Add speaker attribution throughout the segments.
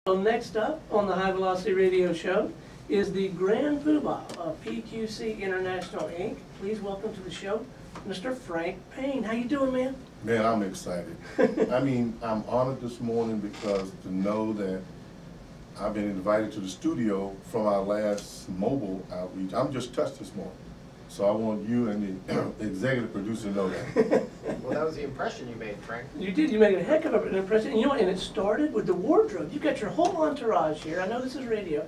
Speaker 1: Well, next up on the High Velocity Radio Show is the Grand Poobah of PQC International Inc. Please welcome to the show, Mr. Frank Payne. How you doing, man?
Speaker 2: Man, I'm excited. I mean, I'm honored this morning because to know that I've been invited to the studio from our last mobile outreach. I'm just touched this morning. So I want you and the executive producer to know that.
Speaker 3: Well, that was the impression you made, Frank.
Speaker 1: You did. You made a heck of an impression. You know, and it started with the wardrobe. You've got your whole entourage here. I know this is radio.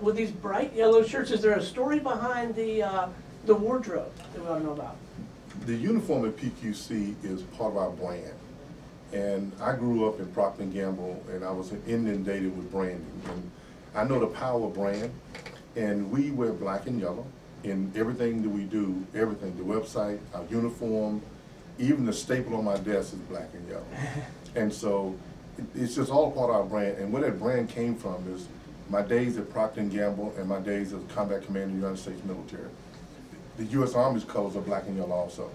Speaker 1: With these bright yellow shirts, is there a story behind the wardrobe that we ought to know about?
Speaker 2: The uniform at PQC is part of our brand. And I grew up in Procter & Gamble, and I was inundated with branding. And I know the power of brand, and we wear black and yellow in everything that we do, everything, the website, our uniform, even the staple on my desk is black and yellow. And so it's just all part of our brand. And where that brand came from is my days at Procter & Gamble and my days as Combat Commander in the United States military. The U.S. Army's colors are black and yellow also.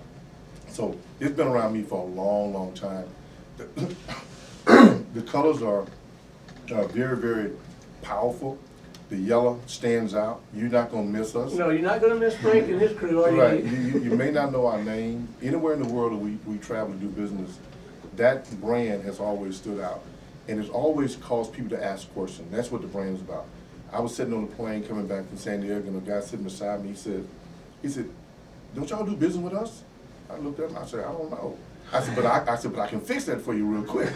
Speaker 2: So it's been around me for a long, long time. The colors are very, very powerful. The yellow stands out. You're not going to miss us.
Speaker 1: No, you're not going to miss Frank and his crew, are you?
Speaker 2: Right. You may not know our name. Anywhere in the world that we travel to do business, that brand has always stood out. And it's always caused people to ask questions. That's what the brand is about. I was sitting on the plane coming back from San Diego, and a guy sitting beside me, he said, don't y'all do business with us? I looked at him, I said, I don't know. I said, but I can fix that for you real quick.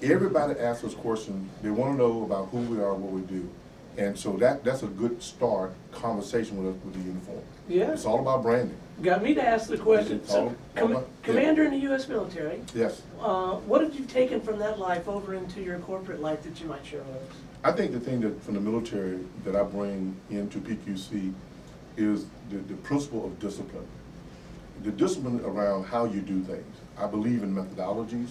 Speaker 2: Everybody asks us questions. They want to know about who we are, what we do. And so that's a good start conversation with the uniform.
Speaker 1: Yeah.
Speaker 2: It's all about branding.
Speaker 1: Got me to ask the question. So, Commander in the U.S. military.
Speaker 2: Yes.
Speaker 1: What have you taken from that life over into your corporate life that you might share with us?
Speaker 2: I think the thing that from the military that I bring into PQC is the principle of discipline. The discipline around how you do things. I believe in methodologies.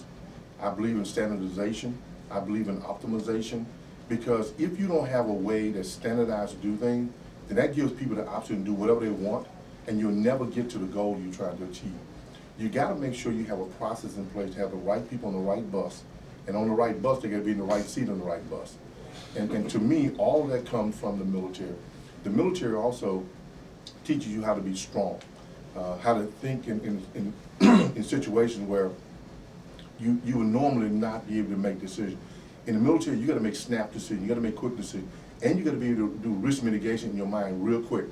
Speaker 2: I believe in standardization. I believe in optimization. Because if you don't have a way that's standardized to do things, then that gives people the option to do whatever they want, and you'll never get to the goal you're trying to achieve. You got to make sure you have a process in place to have the right people on the right bus, and on the right bus, they got to be in the right seat on the right bus. And to me, all of that comes from the military. The military also teaches you how to be strong, how to think in situations where you would normally not be able to make decisions. In the military, you got to make snap decisions, you got to make quick decisions, and you got to be able to do risk mitigation in your mind real quick.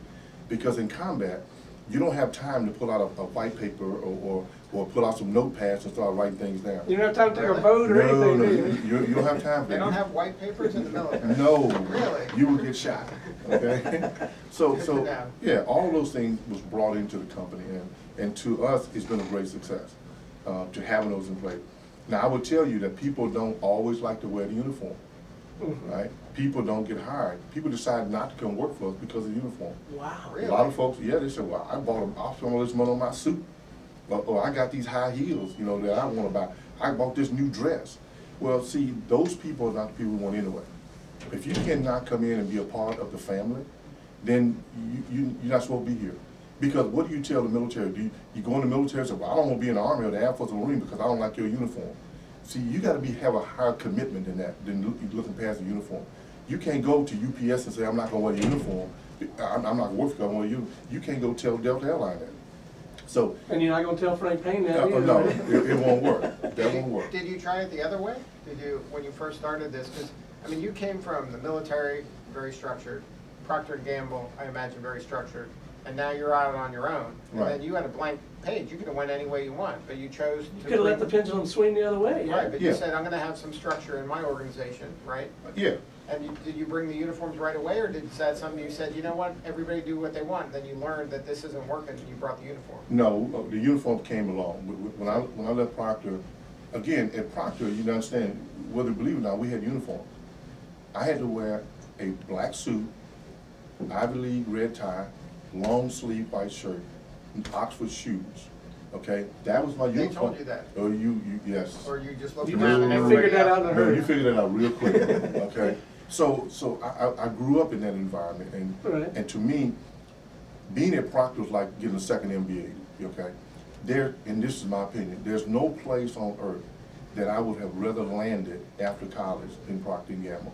Speaker 2: Because in combat, you don't have time to pull out a white paper or pull out some notepads and start writing things down.
Speaker 1: You don't have time to take a vote or anything,
Speaker 2: do you don't have time for that.
Speaker 3: They don't have white papers in the military?
Speaker 2: No.
Speaker 3: Really?
Speaker 2: You will get shot, okay? So yeah, all those things was brought into the company, and to us, it's been a great success to having those in place. Now, I will tell you that people don't always like to wear the uniform, right? People don't get hired. People decide not to come work for us because of the uniform.
Speaker 1: Wow.
Speaker 3: Really?
Speaker 2: A lot of folks, yeah, they say, well, I spent all this money on my suit. Or I got these high heels, you know, that I want to buy. I bought this new dress. Well, see, those people are not the people we want anyway. If you cannot come in and be a part of the family, then you're not supposed to be here. Because what do you tell the military? You go in the military and say, well, I don't want to be in the Army or the Air Force or the Marine because I don't like your uniform. See, you got to have a higher commitment than that, than looking past the uniform. You can't go to UPS and say, I'm not going to wear the uniform. I'm not going to work for you. You can't go tell Delta Airline that. So,
Speaker 1: and you're not going to tell Frank Payne that either.
Speaker 2: No, it won't work. That won't work.
Speaker 3: Did you try it the other way? Did you, when you first started this? Because, I mean, you came from the military, very structured, Procter & Gamble, I imagine, very structured, and now you're out on your own. And then you had a blank page. You could have went any way you want, but you chose to...
Speaker 1: You could have let the pendulum swing the other way. Yeah?
Speaker 3: Right, but you said, I'm going to have some structure in my organization, right?
Speaker 2: Yeah.
Speaker 3: And did you bring the uniforms right away, or is that something you said, you know what, everybody do what they want, and then you learned that this isn't working and you brought the uniform?
Speaker 2: No, the uniform came along. When I left Procter, again, at Procter, you understand, whether you believe it or not, we had uniforms. I had to wear a black suit, Ivy League red tie, long sleeve white shirt, and Oxford shoes. Okay, that was my uniform.
Speaker 3: They told you that?
Speaker 2: Oh, yes.
Speaker 3: Or you just looked
Speaker 1: You
Speaker 3: around and
Speaker 1: just figured that out in a
Speaker 2: No,
Speaker 1: hurry.
Speaker 2: you figured that out real quick. Okay, so I grew up in that environment, and to me, being at Procter was like getting a second MBA. Okay, and this is my opinion. There's no place on earth that I would have rather landed after college in Procter & Gamble.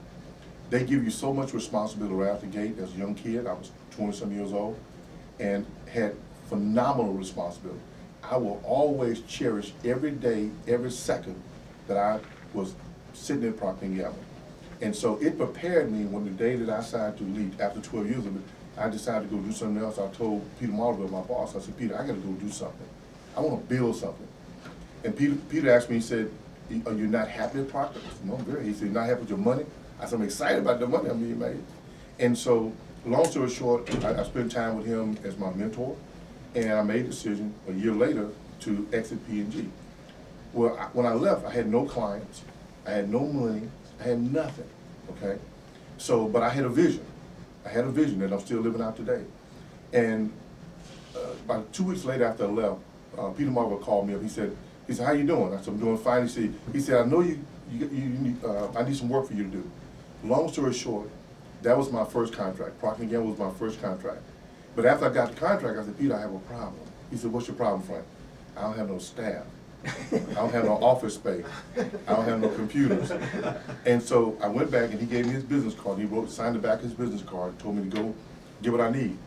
Speaker 2: They give you so much responsibility right out the gate. As a young kid, I was 20-some years old, and had phenomenal responsibility. I will always cherish every day, every second that I was sitting at Procter & Gamble. And so it prepared me when the day that I decided to leave, after 12 years of it, I decided to go do something else. I told Peter Marlville, my boss, I said, Peter, I gotta go do something. I wanna build something. And Peter asked me, he said, are you not happy at Procter? I said, no, I'm very. He said, you're not happy with your money? I said, I'm excited about the money I'm being made. And so, long story short, I spent time with him as my mentor, and I made a decision a year later to exit P&G. Well, when I left, I had no clients, I had no money, I had nothing, okay? So, but I had a vision. I had a vision that I'm still living out today. And about 2 weeks later after I left, Peter Marlville called me up. He said, how you doing? I said, I'm doing fine. He said, I know I need some work for you to do. Long story short, that was my first contract. Procter & Gamble was my first contract. But after I got the contract, I said, Peter, I have a problem. He said, what's your problem, Frank? I don't have no staff. I don't have no office space. I don't have no computers. And so I went back and he gave me his business card. He signed the back of his business card, told me to go get what I need.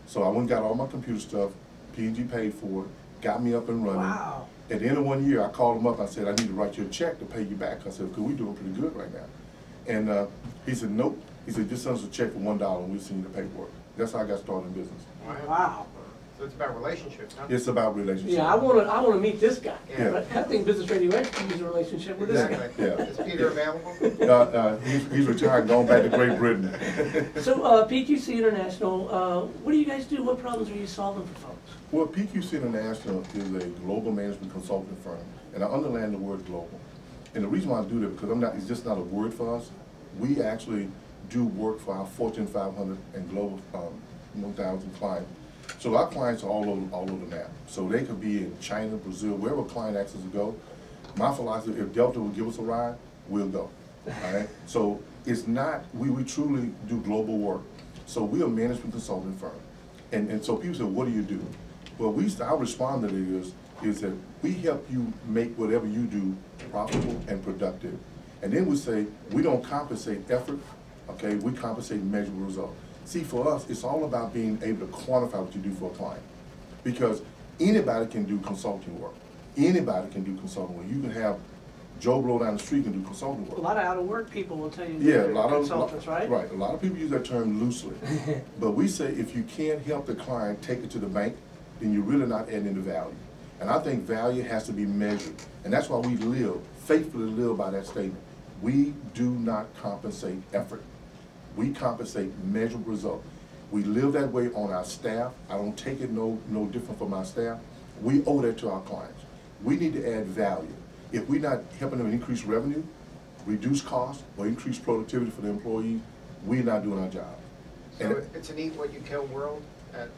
Speaker 2: So I went and got all my computer stuff. P&G paid for it, got me up and running.
Speaker 1: Wow.
Speaker 2: At the end of 1 year, I called him up. I said, I need to write you a check to pay you back. I said, because we're doing pretty good right now. And he said, nope. He said, just send us a check for $1 and we'll send you the paperwork. That's how I got started in business.
Speaker 1: Wow.
Speaker 3: So it's about relationships, huh?
Speaker 2: It's about relationships.
Speaker 1: Yeah, I wanna meet this guy.
Speaker 3: Yeah.
Speaker 1: I think Business Radio X can use a relationship with this guy.
Speaker 3: Exactly.
Speaker 2: Yeah.
Speaker 3: Is Peter available?
Speaker 2: He's retired, going back to Great Britain.
Speaker 1: So PQC International, what do you guys do? What problems are you solving for folks?
Speaker 2: Well, PQC International is a global management consulting firm, and I underline the word global. And the reason why I do that, because it's just not a word for us. We actually do work for our Fortune 500 and Global 1,000 clients. So our clients are all over the map. So they could be in China, Brazil, wherever a client asks us to go. My philosophy, if Delta will give us a ride, we'll go. All right? So it's not, we truly do global work. So we're a management consulting firm. And so people say, what do you do? Well, our respond to it is that we help you make whatever you do profitable and productive. And then we say, we don't compensate effort, okay? We compensate measurable results. See, for us, it's all about being able to quantify what you do for a client. Because anybody can do consulting work. Anybody can do consulting work. You can have Joe Blow down the street can do consulting work.
Speaker 1: A lot of out-of-work people will tell you
Speaker 2: Yeah,
Speaker 1: they're consultants, right?
Speaker 2: Right, a lot of people use that term loosely. But we say if you can't help the client take it to the bank, then you're really not adding any value. And I think value has to be measured. And that's why we faithfully live by that statement. We do not compensate effort. We compensate measurable results. We live that way on our staff. I don't take it no different from my staff. We owe that to our clients. We need to add value. If we're not helping them increase revenue, reduce costs, or increase productivity for the employees, we're not doing our job.
Speaker 3: So it's an eat what you kill world at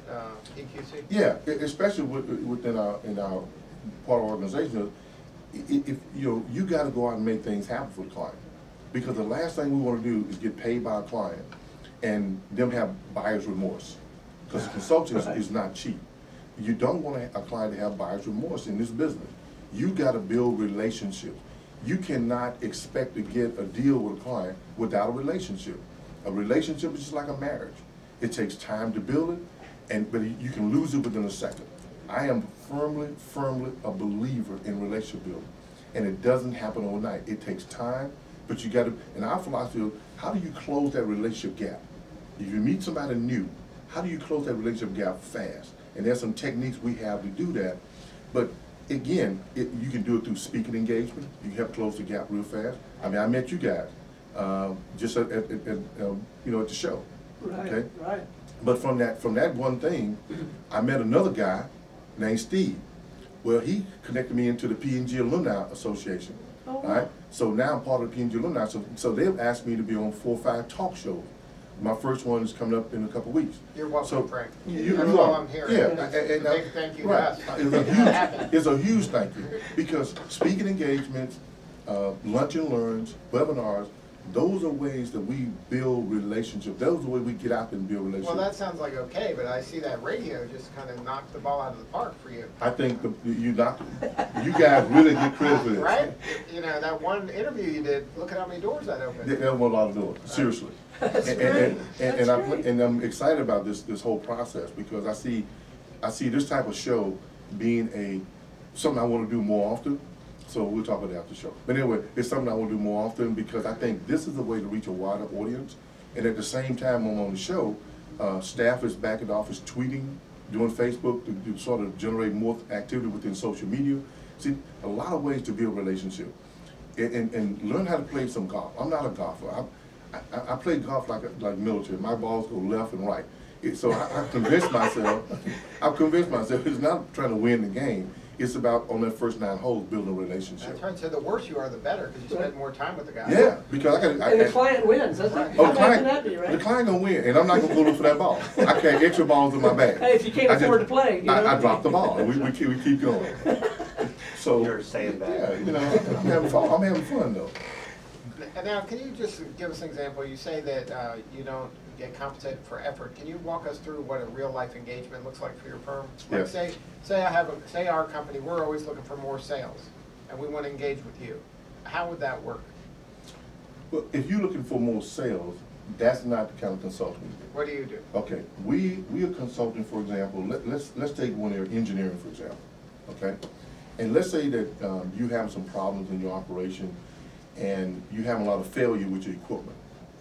Speaker 3: PQC?
Speaker 2: Yeah, especially within our part of our organization. If you got to go out and make things happen for the client, because the last thing we want to do is get paid by a client and them have buyer's remorse, because consulting is not cheap. You don't want a client to have buyer's remorse in this business. You got to build relationships. You cannot expect to get a deal with a client without a relationship. A relationship is just like a marriage. It takes time to build it, but you can lose it within a second. I am firmly a believer in relationship building, and it doesn't happen overnight. It takes time, but you got to. And our philosophy is, how do you close that relationship gap? If you meet somebody new, how do you close that relationship gap fast? And there's some techniques we have to do that, but again, you can do it through speaking engagement. You can help close the gap real fast. I mean, I met you guys just at the show.
Speaker 1: Right,
Speaker 2: okay?
Speaker 1: right.
Speaker 2: But from that one thing, I met another guy named Steve. Well, he connected me into the P&G Alumni Association.
Speaker 1: Oh, wow.
Speaker 2: All right? So now I'm part of the P&G Alumni. So they've asked me to be on 4 or 5 talk shows. My first one is coming up in a couple of weeks.
Speaker 3: You're welcome,
Speaker 2: so,
Speaker 3: Frank.
Speaker 2: You
Speaker 3: That's
Speaker 2: are.
Speaker 3: all I'm hearing.
Speaker 2: Yeah,
Speaker 3: And a big thank you
Speaker 2: right.
Speaker 3: to us.
Speaker 2: It's a huge thank you, because speaking engagements, lunch and learns, webinars, Those are ways that we build relationships. Those are the way we get out there and build relationships.
Speaker 3: Well, that sounds like okay, but I see that radio just kind of knocked the ball out of the park for you.
Speaker 2: I think you guys really get credit for this.
Speaker 3: Right? You know, that one interview you did, look at how many doors that opened.
Speaker 2: That opened a lot of doors, seriously.
Speaker 1: That's great.
Speaker 2: And I'm excited about this whole process because I see this type of show being something I want to do more often. So we'll talk about that after the show. But anyway, it's something I want to do more often because I think this is the way to reach a wider audience. And at the same time I'm on the show, staff is back at the office tweeting, doing Facebook to sort of generate more activity within social media. See, a lot of ways to build relationship. And learn how to play some golf. I'm not a golfer. I play golf like military. My balls go left and right. So I've convinced myself it's not trying to win the game. It's about, on that first 9 holes, building a relationship.
Speaker 3: That's right. So the worse you are, the better, because you spend more time with the guy.
Speaker 2: Yeah, because
Speaker 1: and the client wins, doesn't it?
Speaker 2: Oh,
Speaker 1: How bad can that be, right?
Speaker 2: the client gonna win, and I'm not gonna go look for that ball. I carry extra balls in my bag.
Speaker 1: Hey, if you can't afford to play, you know?
Speaker 2: I drop the ball, and we keep going. So
Speaker 4: You're saying that.
Speaker 2: Yeah, you know, I'm having fun. I'm having fun though.
Speaker 3: Now, can you just give us an example? You say that you don't get compensated for effort. Can you walk us through what a real life engagement looks like for your firm? Like
Speaker 2: Yes.
Speaker 3: say our company, we're always looking for more sales, and we want to engage with you. How would that work?
Speaker 2: Well, if you're looking for more sales, that's not the kind of consulting we do.
Speaker 3: What do you do?
Speaker 2: Okay, we are consulting, for example, let's take one area, engineering, for example, okay? And let's say that you have some problems in your operation and you have a lot of failure with your equipment.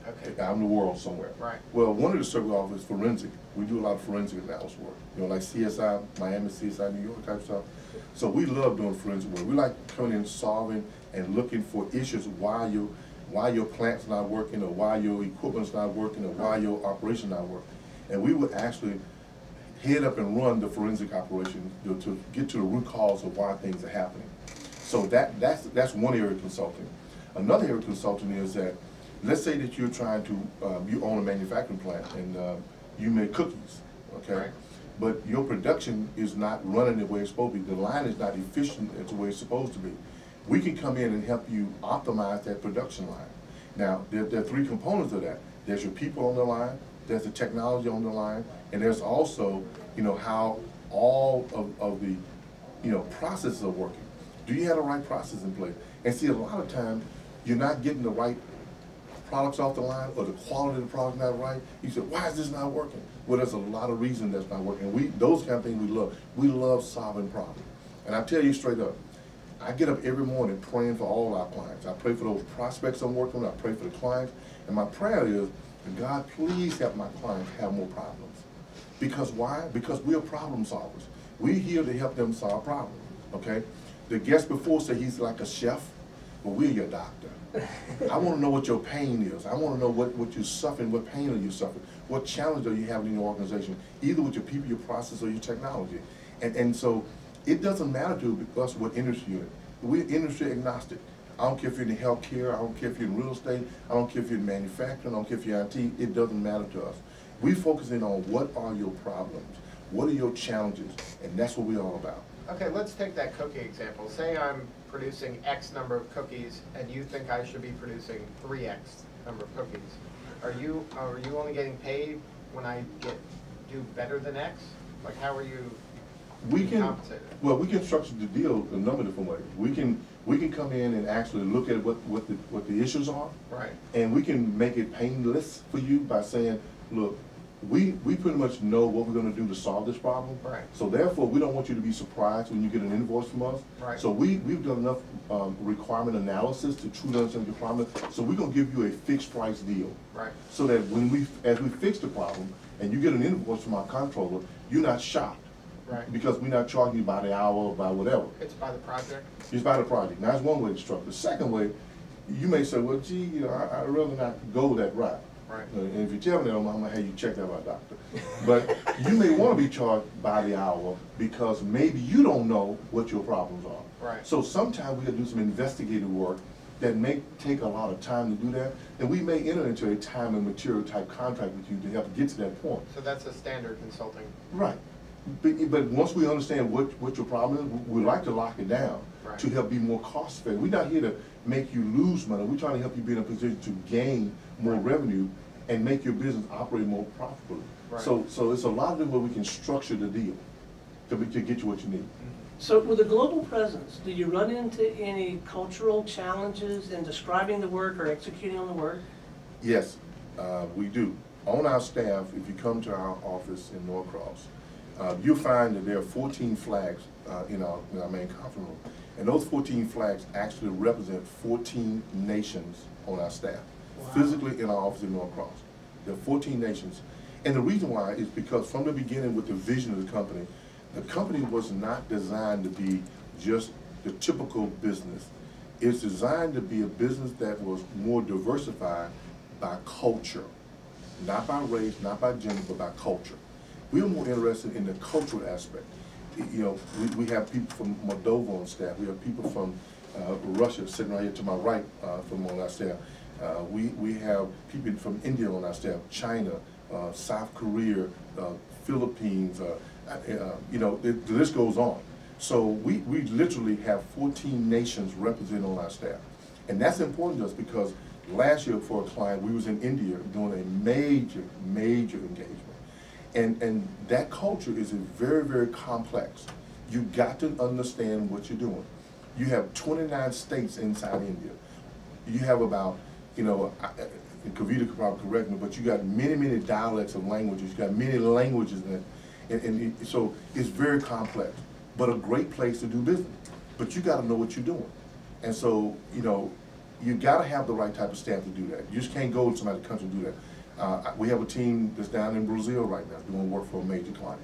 Speaker 3: Okay.
Speaker 2: Out in the world somewhere.
Speaker 3: Right.
Speaker 2: Well, one of the service office is forensic. We do a lot of forensic analysis work. You know, like CSI, Miami, CSI, New York type stuff. So we love doing forensic work. We like coming in, solving, and looking for issues why your plant's not working, or why your equipment's not working, or why your operation's not working. And we would actually head up and run the forensic operation to get to the root cause of why things are happening. So that's one area of consulting. Another area of consulting is that, let's say that you're trying to, you own a manufacturing plant and you make cookies, okay?
Speaker 3: Right.
Speaker 2: But your production is not running the way it's supposed to be. The line is not efficient as the way it's supposed to be. We can come in and help you optimize that production line. Now, there are 3 components of that. There's your people on the line, there's the technology on the line, and there's also, you know, how all of the, you know, processes are working. Do you have the right process in place? And see, a lot of times, you're not getting the right products off the line, or the quality of the product not right. You say, why is this not working? Well, there's a lot of reasons that's not working. Those kind of things we love. We love solving problems. And I tell you straight up, I get up every morning praying for all our clients. I pray for those prospects I'm working with. I pray for the clients. And my prayer is, God, please help my clients have more problems. Because why? Because we are problem solvers. We're here to help them solve problems, okay? The guest before said he's like a chef. Well, we're your doctor. I want to know what your pain is. I want to know what you're suffering, what pain are you suffering, what challenge are you having in your organization, either with your people, your process, or your technology. And so it doesn't matter to us what industry you're in. We're industry agnostic. I don't care if you're in healthcare, I don't care if you're in real estate, I don't care if you're in manufacturing, I don't care if you're in IT, it doesn't matter to us. We're focusing on what are your problems, what are your challenges, and that's what we're all about.
Speaker 3: Okay, let's take that cookie example. Say I'm producing X number of cookies, and you think I should be producing 3X number of cookies. Are you only getting paid when I do better than X? Like, how are you compensated?
Speaker 2: Well, we can structure the deal a number of different ways. We can come in and actually look at what the issues are,
Speaker 3: right? And
Speaker 2: we can make it painless for you by saying, look, we pretty much know what we're going to do to solve this problem.
Speaker 3: Right.
Speaker 2: So therefore, we don't want you to be surprised when you get an invoice from us.
Speaker 3: Right.
Speaker 2: So we've done enough requirement analysis to truly understand the requirement. So we're going to give you a fixed price deal.
Speaker 3: Right.
Speaker 2: So that as we fix the problem and you get an invoice from our controller, you're not shocked.
Speaker 3: Right.
Speaker 2: Because we're not charging you by the hour or by whatever.
Speaker 3: It's by the project?
Speaker 2: It's by the project. Now, that's one way to structure. The second way, you may say, well, gee, you know, I'd rather not go that route.
Speaker 3: Right.
Speaker 2: And if you tell me that, I'm going to have you checked out by a doctor. But you may want to be charged by the hour because maybe you don't know what your problems are.
Speaker 3: Right.
Speaker 2: So sometimes we got to do some investigative work that may take a lot of time to do that. And we may enter into a time and material type contract with you to help get to that point.
Speaker 3: So that's a standard consulting.
Speaker 2: Right. But once we understand what your problem is, we like to lock it down
Speaker 3: right.
Speaker 2: to help be more cost effective. We're not here to make you lose money. We're trying to help you be in a position to gain more revenue and make your business operate more profitably.
Speaker 3: Right.
Speaker 2: So it's a lot of different ways we can structure the deal to get you what you need.
Speaker 1: So with a global presence, do you run into any cultural challenges in describing the work or executing on the work?
Speaker 2: Yes, we do. On our staff, if you come to our office in Norcross, you'll find that there are 14 flags in our main conference room. And those 14 flags actually represent 14 nations on our staff. Wow. Physically in our office in Norcross. There are 14 nations. And the reason why is because from the beginning with the vision of the company was not designed to be just the typical business. It's designed to be a business that was more diversified by culture. Not by race, not by gender, but by culture. We're more interested in the cultural aspect. You know, we have people from Moldova on staff. We have people from Russia sitting right here to my right from on our staff. We have people from India on our staff, China, South Korea, Philippines, you know, the list goes on. So we literally have 14 nations represented on our staff. And that's important to us because last year for a client, we was in India doing a major engagement. And that culture is very, very complex. You got to understand what you're doing. You have 29 states inside India. You have about, you know, Kavita could probably correct me, but you got many dialects of languages. You got many languages in it. And so it's very complex, but a great place to do business. But you got to know what you're doing. And so, you know, you got to have the right type of staff to do that. You just can't go to somebody's country and do that. We have a team that's down in Brazil right now doing work for a major client.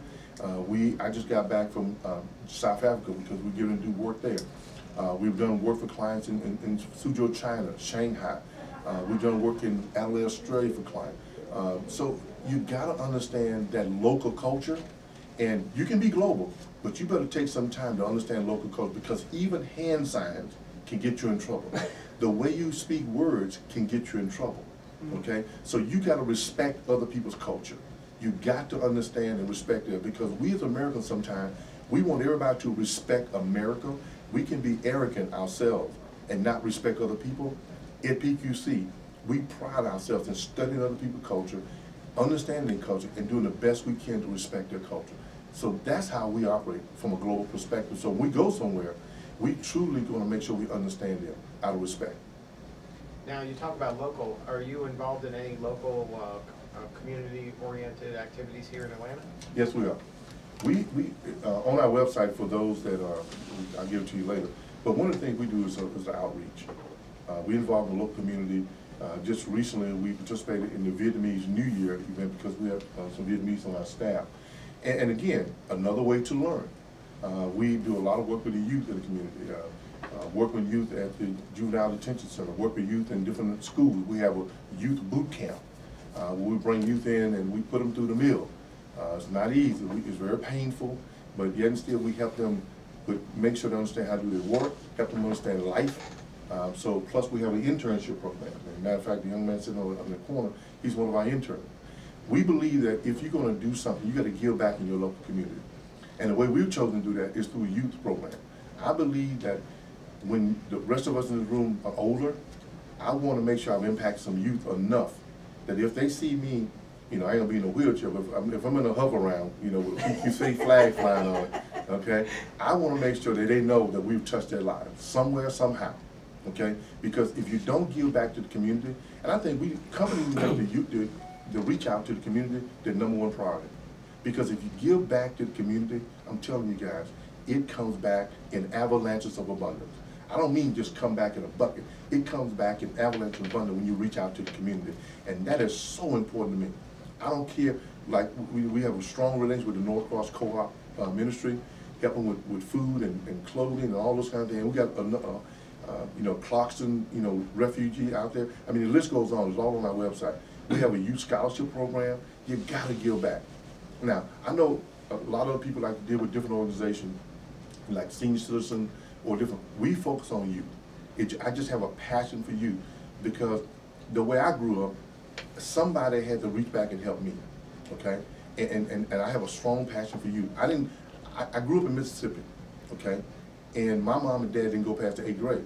Speaker 2: I just got back from South Africa because we're getting to do work there. We've done work for clients in Suzhou, China, Shanghai. We've done work in Adelaide, Australia for clients. So you got to understand that local culture, and you can be global, but you better take some time to understand local culture because even hand signs can get you in trouble. The way you speak words can get you in trouble. Okay, so you got to respect other people's culture. You got to understand and respect it because we as Americans sometimes, we want everybody to respect America. We can be arrogant ourselves and not respect other people. At PQC, we pride ourselves in studying other people's culture, understanding their culture, and doing the best we can to respect their culture. So that's how we operate from a global perspective. So when we go somewhere, we truly going to make sure we understand them out of respect.
Speaker 3: Now, you talk about local. Are you involved in any local community-oriented activities here in Atlanta?
Speaker 2: Yes, we are. We on our website, for those that are, I'll give it to you later, but one of the things we do is the outreach. We involve the local community. Just recently, we participated in the Vietnamese New Year event because we have some Vietnamese on our staff. And again, another way to learn. We do a lot of work with the youth in the community. Work with youth at the Juvenile Detention Center, work with youth in different schools. We have a youth boot camp where we bring youth in and we put them through the mill. It's not easy, it's very painful, but yet and still we help them make sure they understand how to do their work, help them understand life. So plus we have an internship program. As a matter of fact, the young man sitting on the corner, he's one of our interns. We believe that if you're going to do something, you got to give back in your local community. And the way we've chosen to do that is through a youth program. I believe that when the rest of us in this room are older, I want to make sure I've impacted some youth enough that if they see me, you know, I ain't gonna be in a wheelchair, but if I'm in a hover round, you know, with a PQC flag flying on it, okay, I want to make sure that they know that we've touched their lives somewhere, somehow, okay? Because if you don't give back to the community, and I think companies have to reach out to the community, their #1 priority. Because if you give back to the community, I'm telling you guys, it comes back in avalanches of abundance. I don't mean just come back in a bucket. It comes back in avalanche of abundance when you reach out to the community. And that is so important to me. I don't care, like we have a strong relationship with the Norcross Co-op ministry, helping with food and clothing and all those kind of things. We got, you know, Clarkston, you know, refugee out there. I mean, the list goes on. It's all on our website. We have a youth scholarship program. You got to give back. Now, I know a lot of people like to deal with different organizations, like Senior Citizen or different. We focus on youth. I just have a passion for youth because the way I grew up, somebody had to reach back and help me, okay? And I have a strong passion for youth. I grew up in Mississippi, okay? And my mom and dad didn't go past the 8th grade.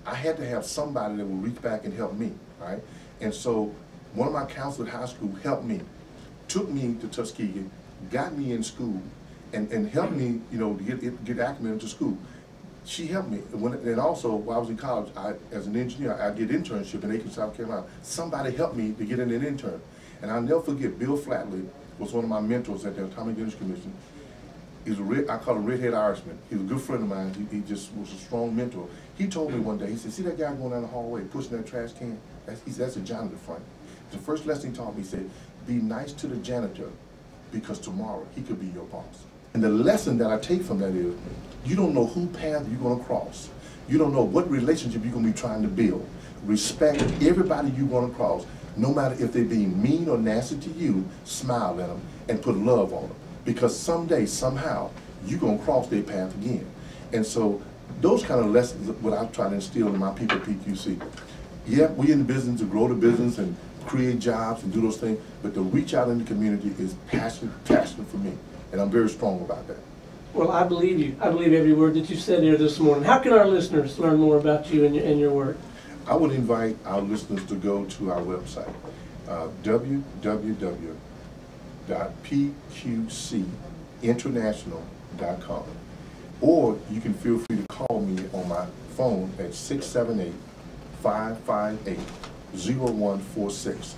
Speaker 2: I had to have somebody that would reach back and help me, right? And so one of my counselors at high school helped me, took me to Tuskegee, got me in school, and helped me, you know, to get acclimated to school. She helped me. And also, while I was in college, as an engineer, I did internship in Aiken, South Carolina. Somebody helped me to get in an intern. And I'll never forget, Bill Flatley was one of my mentors at the Atomic Energy Commission. He's I call him Redhead Irishman. He was a good friend of mine. He just was a strong mentor. He told me one day, he said, see that guy going down the hallway pushing that trash can? That's a janitor, Frank. The first lesson he taught me, he said, be nice to the janitor because tomorrow he could be your boss. And the lesson that I take from that is, you don't know whose path you're going to cross. You don't know what relationship you're going to be trying to build. Respect everybody you're going to cross. No matter if they're being mean or nasty to you, smile at them and put love on them. Because someday, somehow, you're going to cross their path again. And so those kind of lessons what I'm trying to instill in my people at PQC. Yeah, we're in the business to grow the business and create jobs and do those things, but to reach out in the community is passionate for me. And I'm very strong about that.
Speaker 1: Well, I believe you. I believe every word that you said here this morning. How can our listeners learn more about you and your work?
Speaker 2: I would invite our listeners to go to our website, www.pqcinternational.com. Or you can feel free to call me on my phone at 678-558-0146.